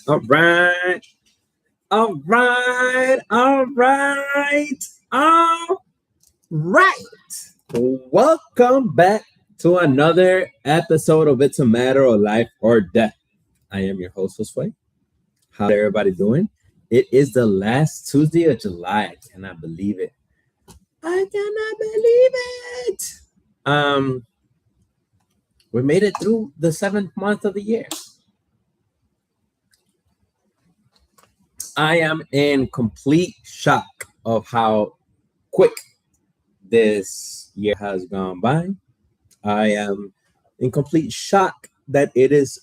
All right. All right. All right. All right. Welcome back to another episode of It's a Matter of Life or Death. I am your host, Josue. How's everybody doing? It is the last Tuesday of July. I cannot believe it. I cannot believe it. We made it through the 7th month of the year. I am in complete shock of how quick this year has gone by. I am in complete shock that it is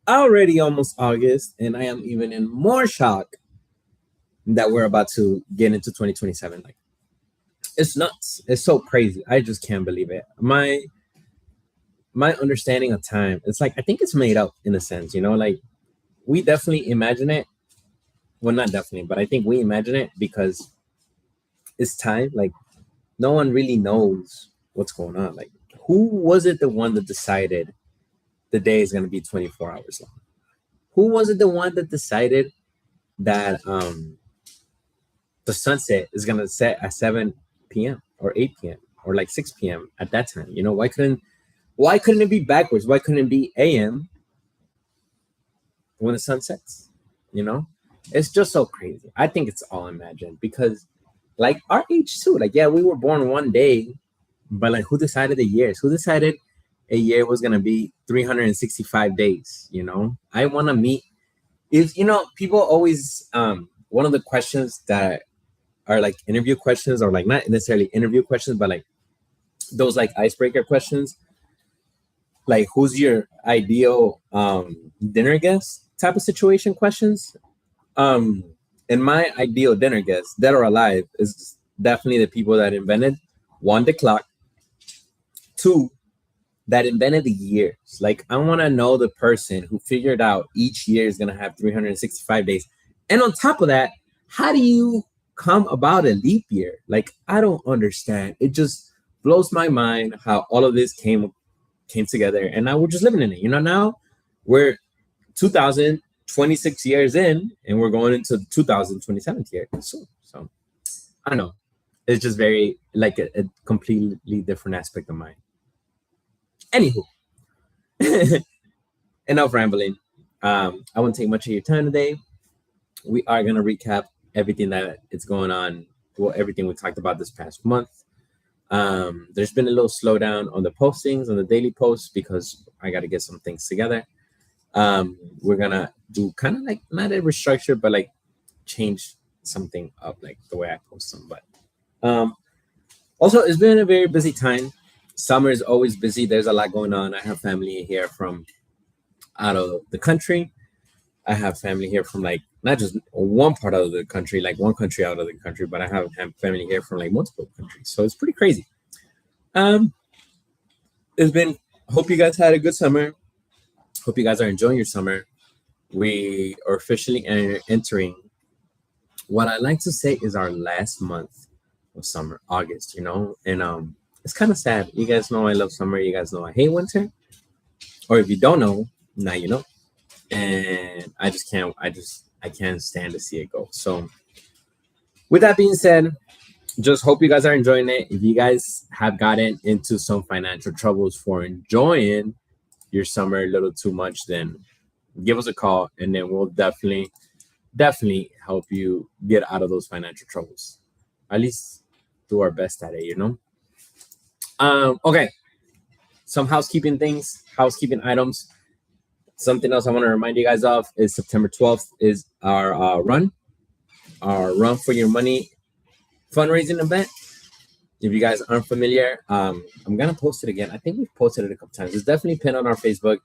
already almost August, and I am even in more shock that we're about to get into 2027. Like, it's nuts. It's so crazy. I just can't believe it. My understanding of time, it's like I think it's made up in a sense, like we definitely imagine it. Well, not definitely, but I think we imagine it because it's time. Like, no one really knows what's going on. Like, who was it the one that decided the day is going to be 24 hours long? Who was it the one that decided that the sunset is going to set at 7 p.m. or 8 p.m. or like 6 p.m. at that time? Why couldn't it be backwards? Why couldn't it be a.m. when the sun sets? It's just so crazy. I think it's all imagined because, like, our age too. Like, yeah, we were born one day, but like, who decided the years? Who decided a year was gonna be 365 days? I want to meet. If people always one of the questions that are like interview questions, or like not necessarily interview questions, but like those like icebreaker questions. Like, who's your ideal dinner guest type of situation questions? And my ideal dinner guests, dead or alive, is definitely the people that invented one, the clock, two, that invented the years. Like, I want to know the person who figured out each year is going to have 365 days. And on top of that, how do you come about a leap year? Like, I don't understand. It just blows my mind how all of this came together, and now we're just living in it. Now we're 2026 years in, and we're going into 2027 year soon. So I don't know. It's just very like a completely different aspect of mine. Anywho, enough rambling. I won't take much of your time today. We are gonna recap everything that is going on. Well, everything we talked about this past month. There's been a little slowdown on the postings, on the daily posts, because I got to get some things together. We're gonna do kind of like not a restructure, but like change something up, like the way I post them. But also, it's been a very busy time. Summer is always busy. There's a lot going on. I have family here from out of the country. I have family here from like not just one part of the country, like one country out of the country, but I have family here from like multiple countries. So it's pretty crazy. It's been. Hope you guys had a good summer. Hope you guys are enjoying your summer. We are officially entering what I like to say is our last month of summer, August. And it's kind of sad. You guys know I love summer. You guys know I hate winter. Or if you don't know, now you know. And I can't stand to see it go. So with that being said, just hope you guys are enjoying it. If you guys have gotten into some financial troubles for enjoying your summer a little too much, then give us a call, and then we'll definitely help you get out of those financial troubles. At least do our best at it, Okay. Some housekeeping items. Something else I want to remind you guys of is September 12th is our run for your money fundraising event. If you guys aren't familiar, I'm going to post it again. I think we've posted it a couple times. It's definitely pinned on our Facebook.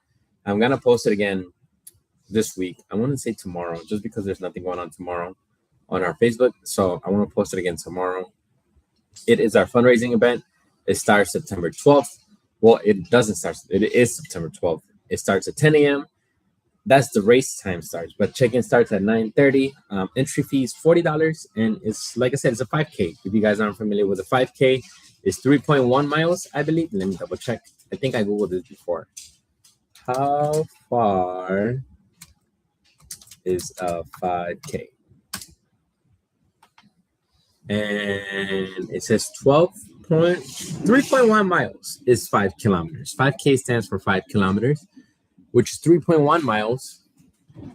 I'm going to post it again this week. I want to say tomorrow, just because there's nothing going on tomorrow on our Facebook. So I want to post it again tomorrow. It is our fundraising event. It starts September 12th. Well, it doesn't start. It is September 12th. It starts at 10 a.m. That's the race time starts, but check-in starts at 9:30. Entry fee is $40, and it's like I said, it's a 5K. If you guys aren't familiar with a 5K, it's 3.1 miles, I believe. Let me double check. I think I googled this before. How far is 5K. And it says 3.1 miles is 5 kilometers. 5K stands for 5 kilometers, which is 3.1 miles.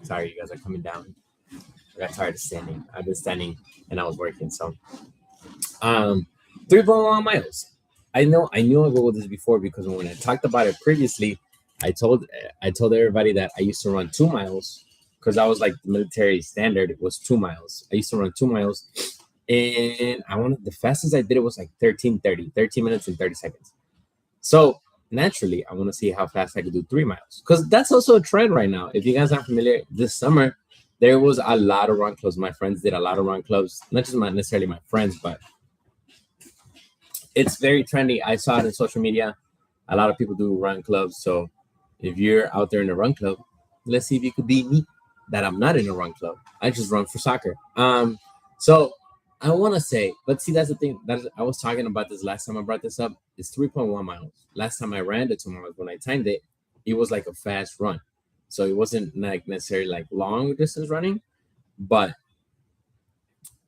Sorry, you guys are coming down. I got tired of standing. I've been standing and I was working. So 3.1 miles. I knew I Googled this before because when I talked about it previously, I told everybody that I used to run 2 miles because I was like the military standard. It was 2 miles. I used to run 2 miles, and the fastest I did it was like 13 minutes and 30 seconds. So naturally, I want to see how fast I could do 3 miles because that's also a trend right now. If you guys aren't familiar, this summer there was a lot of run clubs. My friends did a lot of run clubs, not just necessarily my friends, but it's very trendy. I saw it on social media. A lot of people do run clubs. So if you're out there in a run club, let's see if you could beat me. That I'm not in a run club. I just run for soccer. So I want to say, but see, that's the thing. I was talking about this last time I brought this up. It's 3.1 miles. Last time I ran the 2 miles, when I timed it, it was like a fast run. So it wasn't like necessarily like long distance running, but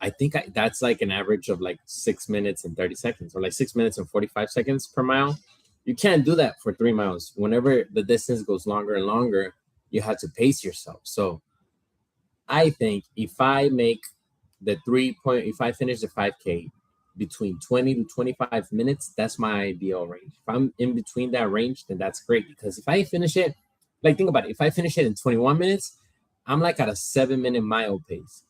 I think that's like an average of like 6 minutes and 30 seconds or like 6 minutes and 45 seconds per mile. You can't do that for 3 miles. Whenever the distance goes longer and longer, you have to pace yourself. So I think if I finish the 5K between 20 to 25 minutes, that's my ideal range. If I'm in between that range, then that's great. Because if I finish it, like think about it, if I finish it in 21 minutes, I'm like at a 7-minute mile pace,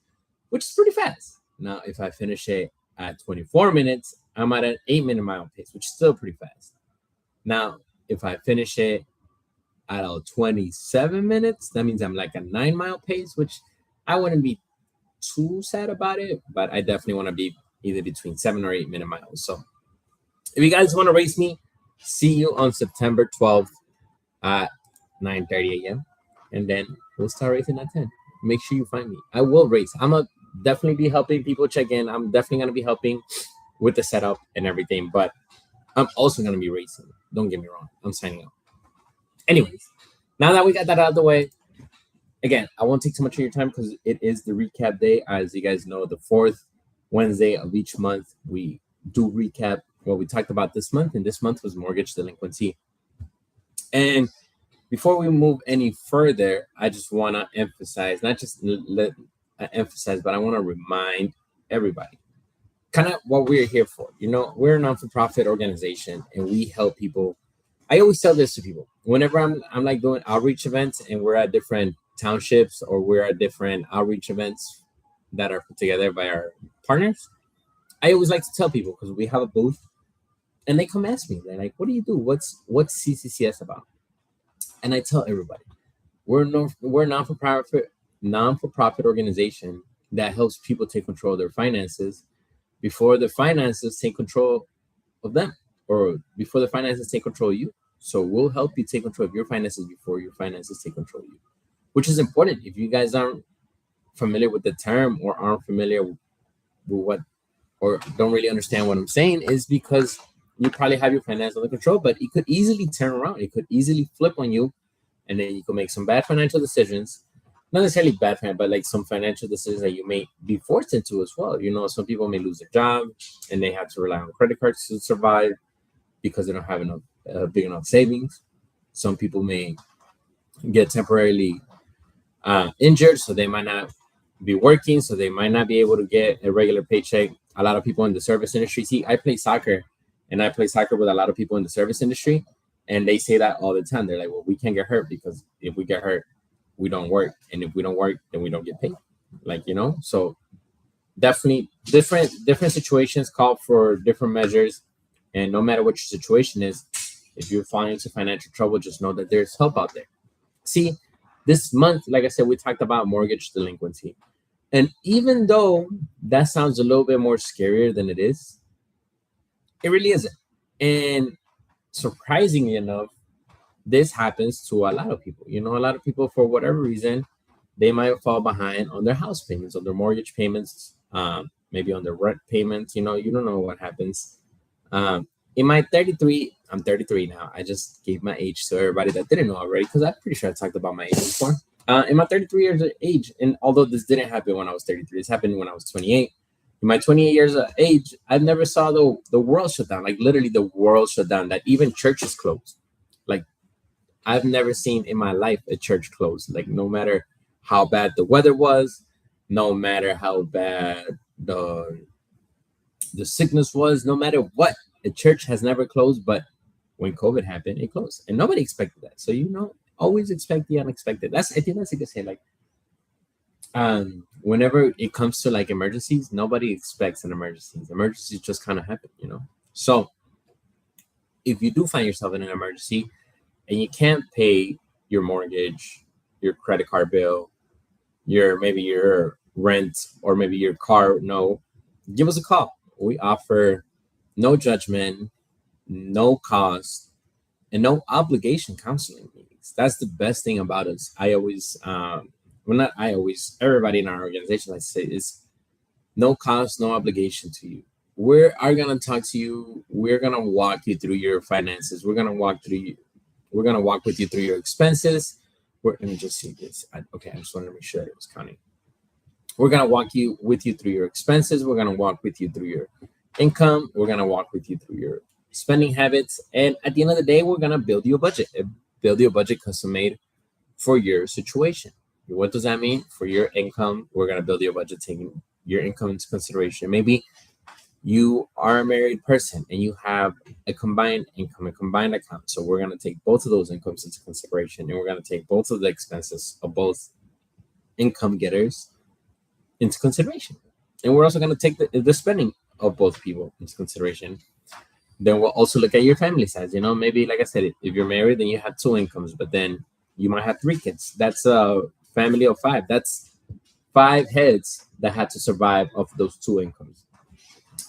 which is pretty fast. Now, if I finish it at 24 minutes, I'm at an 8-minute mile pace, which is still pretty fast. Now, if I finish it at 27 minutes, that means I'm like a 9-mile pace, which I wouldn't be too sad about it, but I definitely want to be either between 7 or 8-minute miles. So if you guys want to race me, see you on September 12th at 9:30 a.m. And then we'll start racing at 10. Make sure you find me. I will race. I'm going to definitely be helping people check in. I'm definitely going to be helping with the setup and everything, but I'm also going to be racing. Don't get me wrong. I'm signing up. Anyways, now that we got that out of the way, again, I won't take too much of your time because it is the recap day. As you guys know, the 4th Wednesday of each month, we do recap what we talked about this month, and this month was mortgage delinquency. And before we move any further, I just want to emphasize, not just emphasize, but I want to remind everybody kind of what we're here for. You know, we're a non-for-profit organization, and we help people. I always tell this to people whenever I'm like doing outreach events, and we're at different townships or we're at different outreach events that are put together by our partners. I always like to tell people because we have a booth, and they come ask me. They're like, "What do you do? What's CCCS about?" And I tell everybody, we're a non-for-profit organization that helps people take control of their finances before the finances take control of them, or before the finances take control of you. So we'll help you take control of your finances before your finances take control of you, which is important. If you guys aren't familiar with the term or aren't familiar with what, or don't really understand what I'm saying, is because you probably have your finances under control, but it could easily turn around. It could easily flip on you, and then you could make some bad financial decisions. Not necessarily bad, but like some financial decisions that you may be forced into as well. You know, some people may lose their job and they have to rely on credit cards to survive because they don't have enough big enough savings. Some people may get temporarily injured, so they might not be working, so they might not be able to get a regular paycheck. A lot of people in the service industry. See, I play soccer, and I play soccer with a lot of people in the service industry, and they say that all the time. They're like, "Well, we can't get hurt because if we get hurt, we don't work, and if we don't work, then we don't get paid." Like, you know, so definitely different situations call for different measures, and no matter what your situation is, if you're falling into financial trouble, just know that there's help out there. See, this month, like I said, we talked about mortgage delinquency, and even though that sounds a little bit more scarier than it is, it really isn't. And surprisingly enough, this happens to a lot of people. You know, a lot of people, for whatever reason, they might fall behind on their house payments, on their mortgage payments, maybe on their rent payments. You know, you don't know what happens. In my 33, I'm 33 now. I just gave my age to everybody that didn't know already, because I'm pretty sure I talked about my age before. In my 33 years of age, and although this didn't happen when I was 33, this happened when I was 28. In my 28 years of age, I never saw the world shut down. Like literally, the world shut down. That even churches closed. Like I've never seen in my life a church close. Like no matter how bad the weather was, no matter how bad the sickness was, no matter what, a church has never closed. But when COVID happened, it closed, and nobody expected that. So always expect the unexpected. I think that's a good say. Like whenever it comes to like emergencies, nobody expects an emergency. Emergencies just kind of happen. So if you do find yourself in an emergency and you can't pay your mortgage, your credit card bill, maybe your rent, or maybe your car, no, give us a call. We offer no judgment, no cost, and no obligation counseling meetings. That's the best thing about us. I always, well, not I always, everybody in our organization, I say, is no cost, no obligation to you. We are gonna talk to you. We're gonna walk you through your finances. We're gonna walk with you through your expenses. Let me just see this. Okay, I just wanted to make sure it was counting. We're gonna with you through your expenses. We're gonna walk with you through your income. We're gonna walk with you through your spending habits. And at the end of the day, we're gonna build you a budget. Build you a budget custom made for your situation. What does that mean? For your income, we're gonna build you a budget taking your income into consideration. Maybe you are a married person and you have a combined income, a combined account. So we're going to take both of those incomes into consideration, and we're going to take both of the expenses of both income getters into consideration. And we're also going to take the spending of both people into consideration. Then we'll also look at your family size. Maybe, like I said, if you're married, then you have 2 incomes, but then you might have 3 kids. That's a family of 5. That's 5 heads that had to survive off those 2 incomes.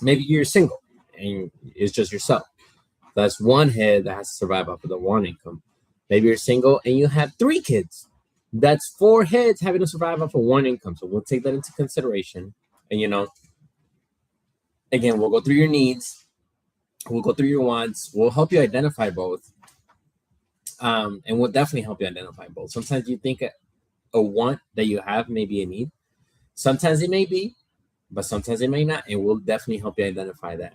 Maybe you're single and it's just yourself. That's 1 head that has to survive off of the 1 income. Maybe you're single and you have 3 kids. That's 4 heads having to survive off of 1 income. So we'll take that into consideration. And again, we'll go through your needs. We'll go through your wants. We'll help you identify both. And we'll definitely help you identify both. Sometimes you think a want that you have may be a need. Sometimes it may be, but sometimes it may not, and we'll definitely help you identify that.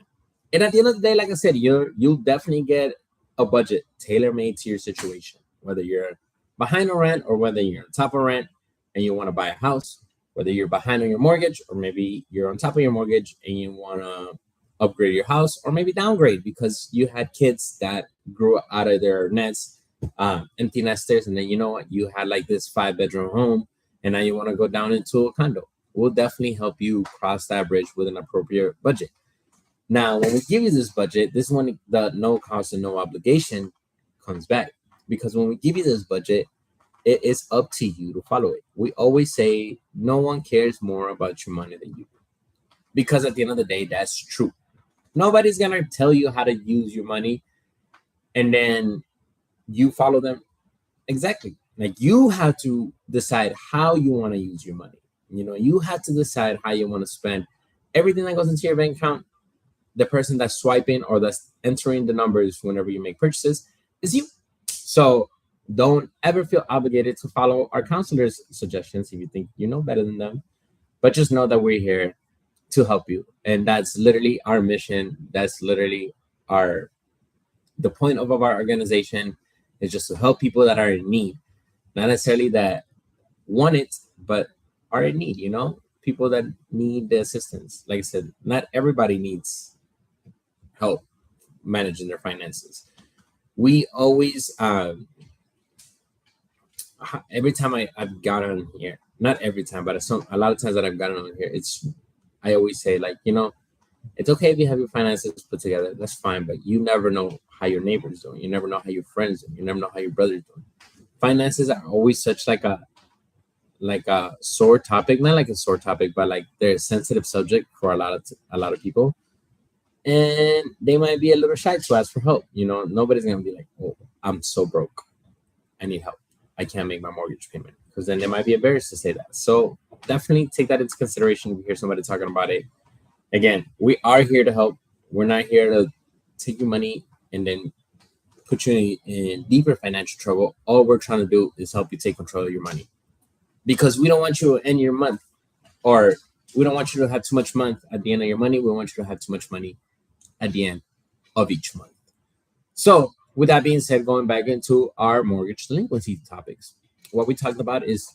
And at the end of the day, like I said, you'll definitely get a budget tailor-made to your situation, whether you're behind on rent or whether you're on top of rent and you want to buy a house, whether you're behind on your mortgage or maybe you're on top of your mortgage and you want to upgrade your house or maybe downgrade because you had kids that grew out of their nest, empty nesters, and then you had like this 5-bedroom home and now you want to go down into a condo. We'll definitely help you cross that bridge with an appropriate budget. Now, when we give you this budget, this is when the no cost and no obligation comes back. Because when we give you this budget, it is up to you to follow it. We always say no one cares more about your money than you do. Because at the end of the day, that's true. Nobody's going to tell you how to use your money and then you follow them. Exactly. Like you have to decide how you want to use your money. You have to decide how you want to spend everything that goes into your bank account. The person that's swiping or that's entering the numbers whenever you make purchases is you. So don't ever feel obligated to follow our counselors' suggestions if you think you know better than them. But just know that we're here to help you. And that's literally our mission. That's literally the point of our organization is just to help people that are in need. Not necessarily that want it, but are in need, people that need the assistance. Like I said, not everybody needs help managing their finances. We always, every time I've gotten on here, not every time, but a lot of times that I've gotten on here, I always say like, it's okay if you have your finances put together, that's fine, but you never know how your neighbor's doing. You never know how your friends doing. You never know how your brother's doing. Finances are always such like a sore topic, not like a sore topic, but like they're a sensitive subject for a lot of people, and they might be a little shy to ask for help. Nobody's gonna be like, "Oh, I'm so broke, I need help. I can't make my mortgage payment," because then they might be embarrassed to say that. So definitely take that into consideration if you hear somebody talking about it. Again, we are here to help. We're not here to take your money and then put you in deeper financial trouble. All we're trying to do is help you take control of your money. because we don't want you to end your month, or we don't want you to have too much month at the end of your money. We want you to have too much money at the end of each month. So with that being said, going back into our mortgage delinquency topics, what we talked about is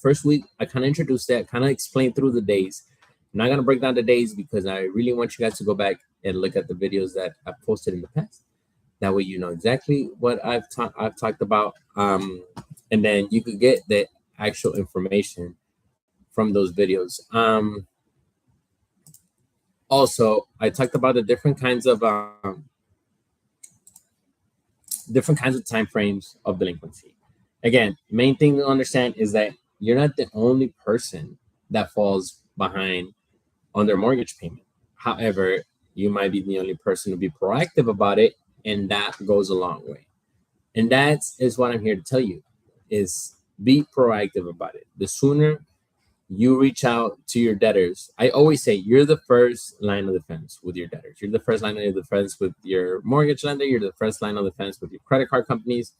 first week, I kind of introduced that, kind of explained through the days. I'm not going to break down the days because I really want you guys to go back and look at the videos that I've posted in the past. That way you know exactly what I've talked about. And then you could get the actual information from those videos. Also, I talked about the different kinds of time frames of delinquency. Again, main thing to understand is that you're not the only person that falls behind on their mortgage payment. However, you might be the only person to be proactive about it, and that goes a long way. And that is what I'm here to tell you, is be proactive about it. The sooner you reach out to your debtors, I always say you're the first line of defense with your debtors. You're the first line of defense with your mortgage lender. You're the first line of defense with your credit card companies.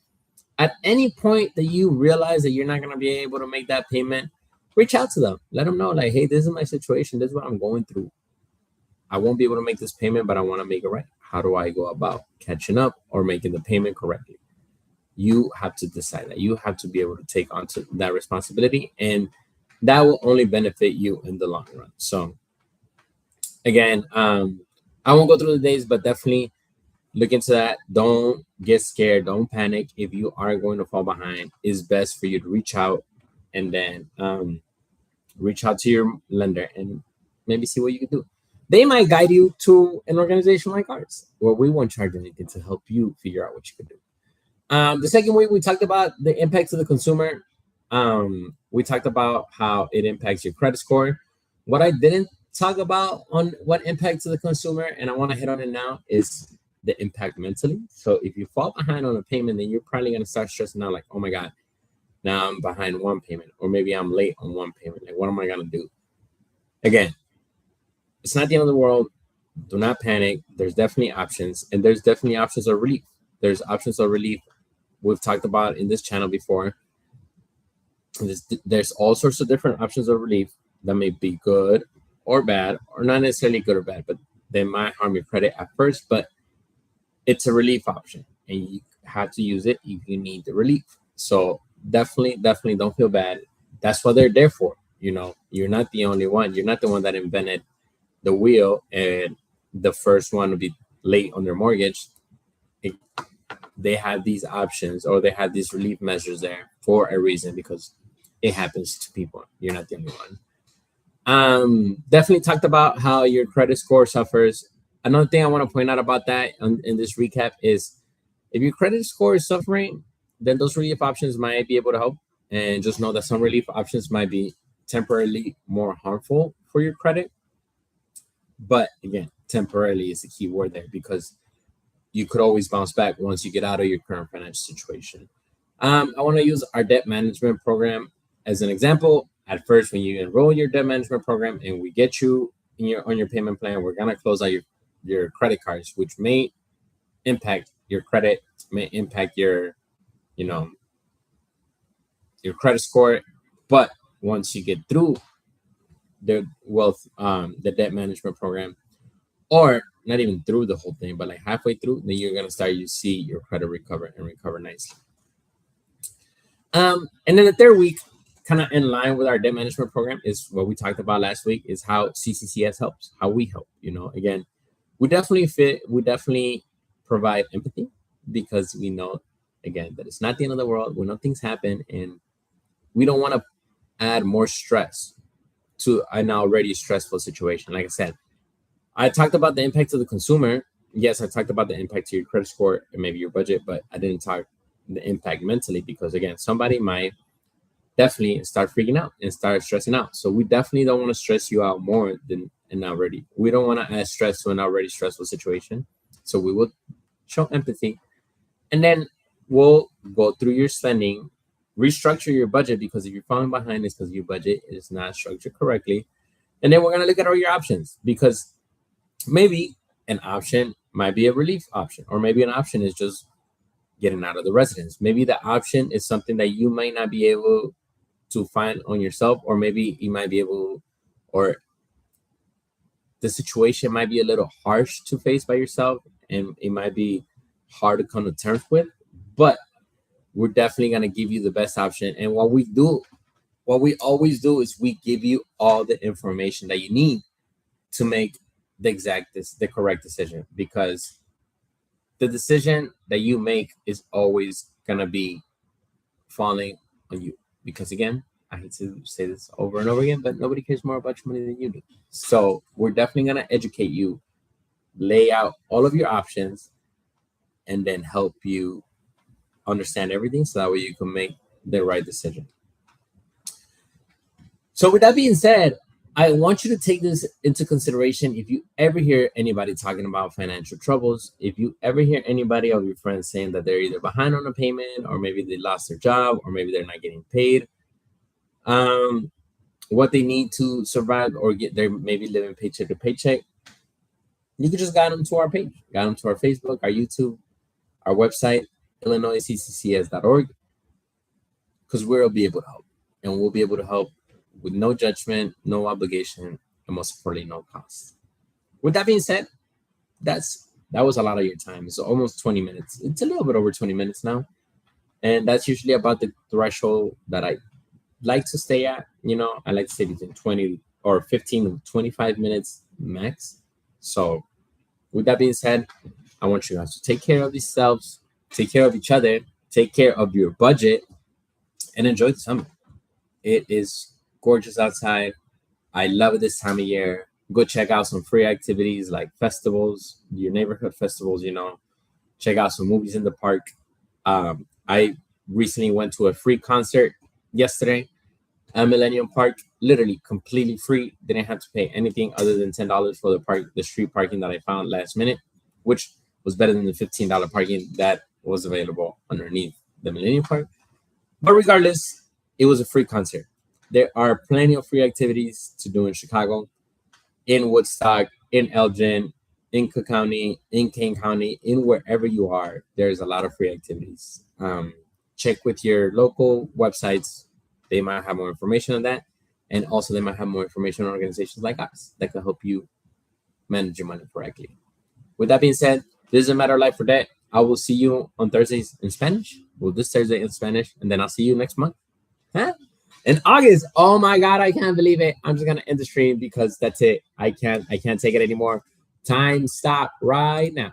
At any point that you realize that you're not going to be able to make that payment, reach out to them. Let them know, like, hey, this is my situation. This is what I'm going through. I won't be able to make this payment, but I want to make it right. How do I go about catching up or making the payment correctly? You have to decide that. You have to be able to take on to that responsibility, and that will only benefit you in the long run. So again, I won't go through the days, but definitely look into that. Don't get scared. Don't panic. If you are going to fall behind, it's best for you to reach out and then reach out to your lender and maybe see what you can do. They might guide you to an organization like ours, where we won't charge anything to help you figure out what you can do. The second week, we talked about the impact to the consumer. We talked about how it impacts your credit score. What I didn't talk about on what impact to the consumer, and I want to hit on it now, is the impact mentally. So if you fall behind on a payment, then you're probably going to start stressing out, like, oh my God, now I'm behind one payment, or maybe I'm late on one payment. Like, what am I going to do? Again, it's not the end of the world. Do not panic. There's definitely options, and there's definitely options of relief. There's options of relief we've talked about in this channel before. There's all sorts of different options of relief that may be good or bad, or not necessarily good or bad, but they might harm your credit at first, but it's a relief option, and you have to use it if you need the relief. So definitely don't feel bad. That's what they're there for. You know, you're not the only one. You're not the one that invented the wheel and the first one to be late on their mortgage. They have these options, or they have these relief measures there for a reason, because it happens to people. You're not the only one. Definitely talked about how your credit score suffers. Another thing I want to point out about that in this recap is, if your credit score is suffering, then those relief options might be able to help. And just know that some relief options might be temporarily more harmful for your credit. But again, temporarily is the key word there, because you could always bounce back once you get out of your current financial situation. I want to use our debt management program as an example. At first, when you enroll in your debt management program and we get you on your payment plan, we're gonna close out your credit cards, which may impact your credit, may impact your credit score. But once you get through the debt management program, or not even through the whole thing, but like halfway through, then you're gonna start to see your credit recover nicely. And then the third week, kind of in line with our debt management program, is what we talked about last week, is how CCCS helps, how we help. Again, we definitely provide empathy, because we know, again, that it's not the end of the world. We know things happen, and we don't want to add more stress to an already stressful situation. Like I said, I talked about the impact to the consumer. Yes, I talked about the impact to your credit score and maybe your budget, but I didn't talk the impact mentally, because again, somebody might definitely start freaking out and start stressing out. So we definitely don't want to stress you out more than already. We don't want to add stress to an already stressful situation. So we will show empathy, and then we'll go through your spending, restructure your budget, because if you're falling behind, it's because your budget is not structured correctly. And then we're going to look at all your options, because maybe an option might be a relief option, or maybe an option is just getting out of the residence. Maybe the option is something that you might not be able to find on yourself, or maybe you might be able, or the situation might be a little harsh to face by yourself, and it might be hard to come to terms with. But we're definitely going to give you the best option. And what we always do is we give you all the information that you need to make the correct decision, because the decision that you make is always going to be falling on you. Because again, I hate to say this over and over again, but nobody cares more about your money than you do. So we're definitely going to educate you, lay out all of your options, and then help you understand everything so that way you can make the right decision. So with that being said, I want you to take this into consideration. If you ever hear anybody talking about financial troubles, if you ever hear anybody of your friends saying that they're either behind on a payment, or maybe they lost their job, or maybe they're not getting paid, what they need to survive, or they're maybe living paycheck to paycheck, you can just guide them to our page, guide them to our Facebook, our YouTube, our website, illinoiscccs.org, because we'll be able to help, and we'll be able to help with no judgment, no obligation, and most importantly, no cost. With that being said, that was a lot of your time. It's almost 20 minutes. It's a little bit over 20 minutes now. And that's usually about the threshold that I like to stay at. I like to stay between 20 or 15 to 25 minutes max. So with that being said, I want you guys to take care of yourselves, take care of each other, take care of your budget, and enjoy the summer. It is gorgeous outside. I love it this time of year. Go check out some free activities like festivals, your neighborhood festivals, check out some movies in the park. I recently went to a free concert yesterday at Millennium Park, literally completely free. Didn't have to pay anything other than $10 for the street parking that I found last minute, which was better than the $15 parking that was available underneath the Millennium Park. But regardless, it was a free concert. There are plenty of free activities to do in Chicago, in Woodstock, in Elgin, in Cook County, in Kane County, in wherever you are. There's a lot of free activities. Check with your local websites. They might have more information on that. And also they might have more information on organizations like us that can help you manage your money correctly. With that being said, this is a matter of life or death. I will see you on Thursdays in Spanish. Well, this Thursday in Spanish, and then I'll see you next month. Huh? In August. Oh my God, I can't believe it. I'm just gonna end the stream because that's it. I can't take it anymore. Time stop right now.